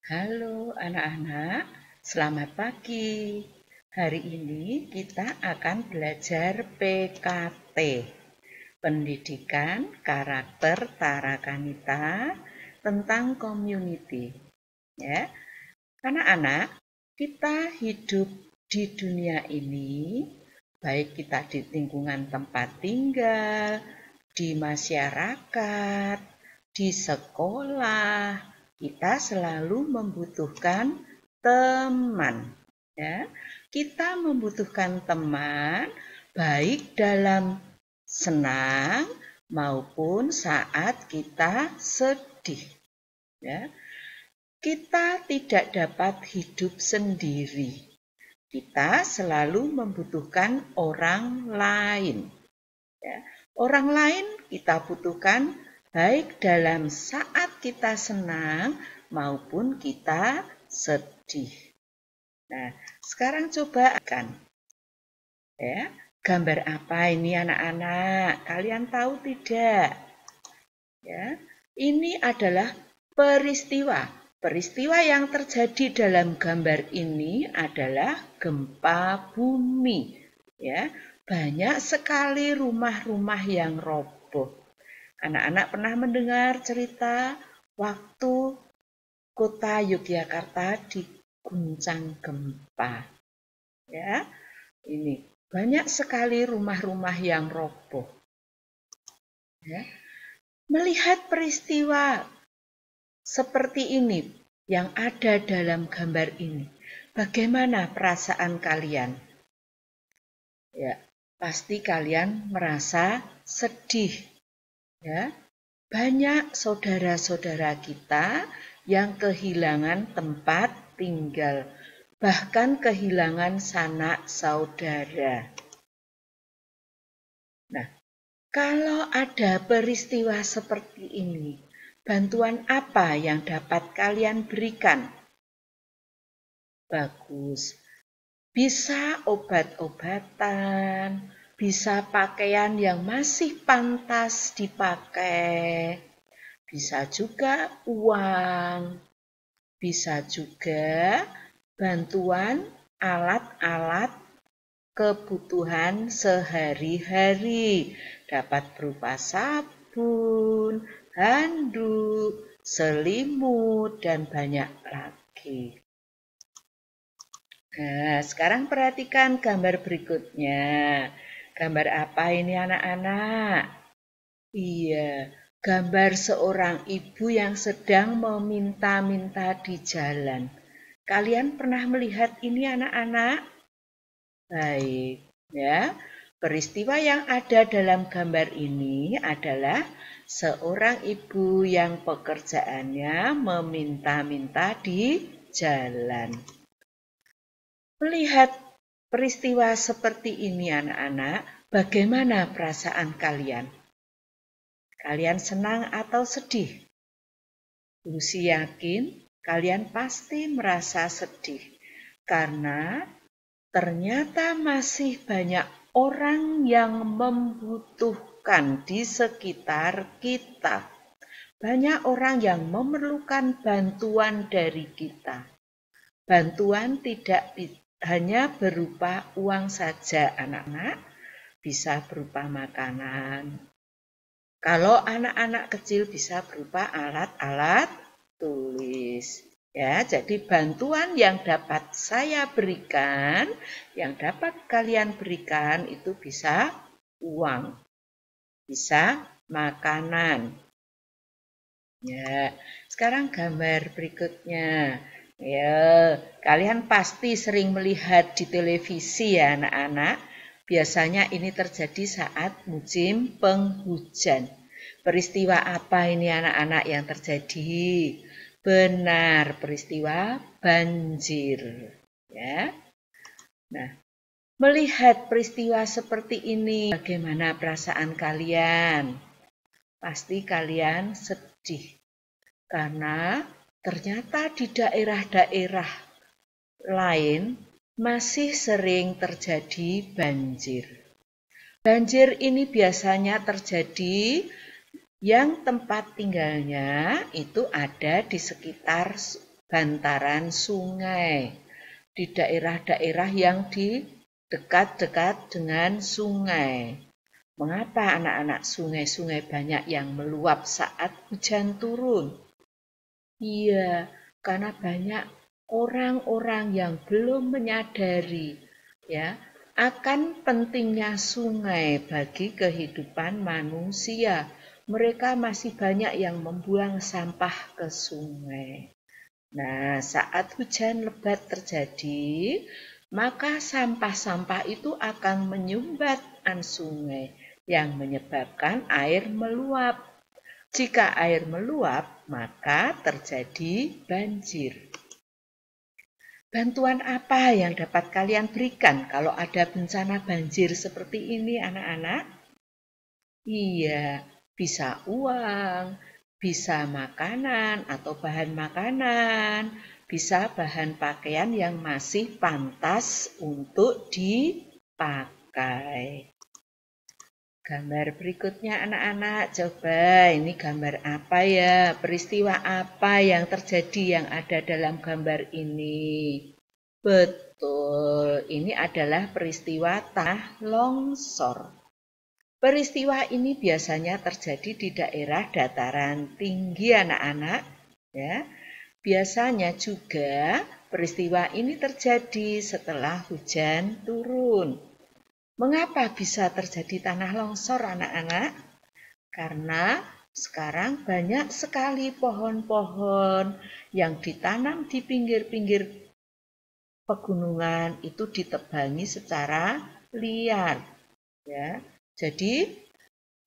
Halo anak-anak, selamat pagi. Hari ini kita akan belajar PKT, Pendidikan Karakter Tarakanita tentang community. Ya, anak-anak, kita hidup di dunia ini, baik kita di lingkungan tempat tinggal, di masyarakat, di sekolah, kita selalu membutuhkan teman. Ya, kita membutuhkan teman baik dalam senang maupun saat kita sedih. Ya, kita tidak dapat hidup sendiri. Kita selalu membutuhkan orang lain. Ya, orang lain kita butuhkan baik dalam saat kita senang maupun kita sedih. Nah, sekarang coba akan ya, gambar apa ini anak-anak? Kalian tahu tidak? Ya, ini adalah peristiwa. Peristiwa yang terjadi dalam gambar ini adalah gempa bumi. Ya, banyak sekali rumah-rumah yang roboh. Anak-anak pernah mendengar cerita waktu kota Yogyakarta diguncang gempa. Ya, ini banyak sekali rumah-rumah yang roboh. Ya, melihat peristiwa seperti ini yang ada dalam gambar ini, bagaimana perasaan kalian? Ya, pasti kalian merasa sedih. Ya, banyak saudara-saudara kita yang kehilangan tempat tinggal, bahkan kehilangan sanak saudara. Nah, kalau ada peristiwa seperti ini, bantuan apa yang dapat kalian berikan? Bagus. Bisa obat-obatan, bisa pakaian yang masih pantas dipakai, bisa juga uang, bisa juga bantuan alat-alat kebutuhan sehari-hari. Dapat berupa sabun, handuk, selimut, dan banyak lagi. Nah, sekarang perhatikan gambar berikutnya. Gambar apa ini anak-anak? Iya, gambar seorang ibu yang sedang meminta-minta di jalan. Kalian pernah melihat ini anak-anak? Baik, ya. Peristiwa yang ada dalam gambar ini adalah seorang ibu yang pekerjaannya meminta-minta di jalan. Melihat peristiwa seperti ini anak-anak, bagaimana perasaan kalian? Kalian senang atau sedih? Lucy yakin kalian pasti merasa sedih karena ternyata masih banyak orang yang membutuhkan di sekitar kita. Banyak orang yang memerlukan bantuan dari kita. Bantuan tidak hanya berupa uang saja anak-anak, bisa berupa makanan. Kalau anak-anak kecil bisa berupa alat-alat tulis. Ya, jadi bantuan yang dapat saya berikan, yang dapat kalian berikan itu bisa uang, bisa makanan. Ya, sekarang gambar berikutnya. Ya, kalian pasti sering melihat di televisi ya anak-anak. Biasanya ini terjadi saat musim penghujan. Peristiwa apa ini anak-anak yang terjadi? Benar, peristiwa banjir. Ya. Nah, melihat peristiwa seperti ini, bagaimana perasaan kalian? Pasti kalian sedih. Karena ternyata di daerah-daerah lain masih sering terjadi banjir. Banjir ini biasanya terjadi yang tempat tinggalnya itu ada di sekitar bantaran sungai, di daerah-daerah yang di dekat-dekat dengan sungai. Mengapa anak-anak sungai-sungai banyak yang meluap saat hujan turun? Iya, karena banyak orang-orang yang belum menyadari ya akan pentingnya sungai bagi kehidupan manusia. Mereka masih banyak yang membuang sampah ke sungai. Nah, saat hujan lebat terjadi, maka sampah-sampah itu akan menyumbat sungai yang menyebabkan air meluap. Jika air meluap, maka terjadi banjir. Bantuan apa yang dapat kalian berikan kalau ada bencana banjir seperti ini, anak-anak? Iya, bisa uang, bisa makanan atau bahan makanan, bisa bahan pakaian yang masih pantas untuk dipakai. Gambar berikutnya anak-anak, coba ini gambar apa ya? Peristiwa apa yang terjadi yang ada dalam gambar ini? Betul, ini adalah peristiwa tanah longsor. Peristiwa ini biasanya terjadi di daerah dataran tinggi anak-anak. Ya. Biasanya juga peristiwa ini terjadi setelah hujan turun. Mengapa bisa terjadi tanah longsor anak-anak? Karena sekarang banyak sekali pohon-pohon yang ditanam di pinggir-pinggir pegunungan itu ditebangi secara liar. Ya. Jadi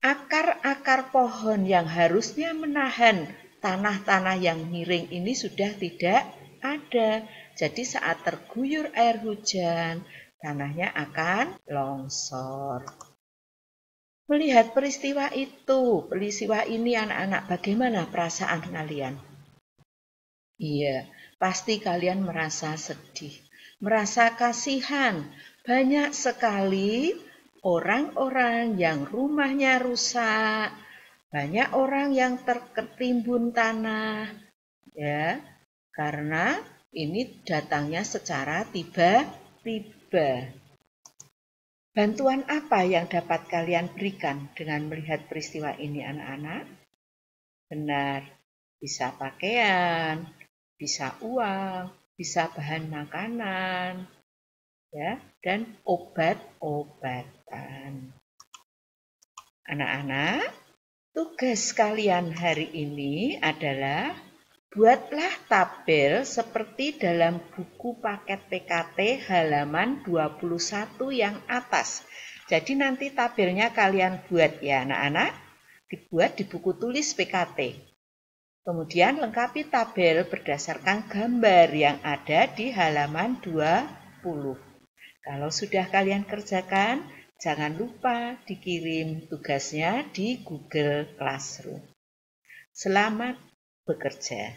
akar-akar pohon yang harusnya menahan tanah-tanah yang miring ini sudah tidak ada. Jadi saat terguyur air hujan, tanahnya akan longsor. Melihat peristiwa ini anak-anak, bagaimana perasaan kalian? Iya, pasti kalian merasa sedih, merasa kasihan. Banyak sekali orang-orang yang rumahnya rusak, banyak orang yang terketimbun tanah, ya, karena ini datangnya secara tiba-tiba. Bantuan apa yang dapat kalian berikan dengan melihat peristiwa ini, anak-anak? Benar, bisa pakaian, bisa uang, bisa bahan makanan, ya, dan obat-obatan. Anak-anak, tugas kalian hari ini adalah buatlah tabel seperti dalam buku paket PKT halaman 21 yang atas. Jadi nanti tabelnya kalian buat ya anak-anak, dibuat di buku tulis PKT. Kemudian lengkapi tabel berdasarkan gambar yang ada di halaman 20. Kalau sudah kalian kerjakan, jangan lupa dikirim tugasnya di Google Classroom. Selamat bekerja.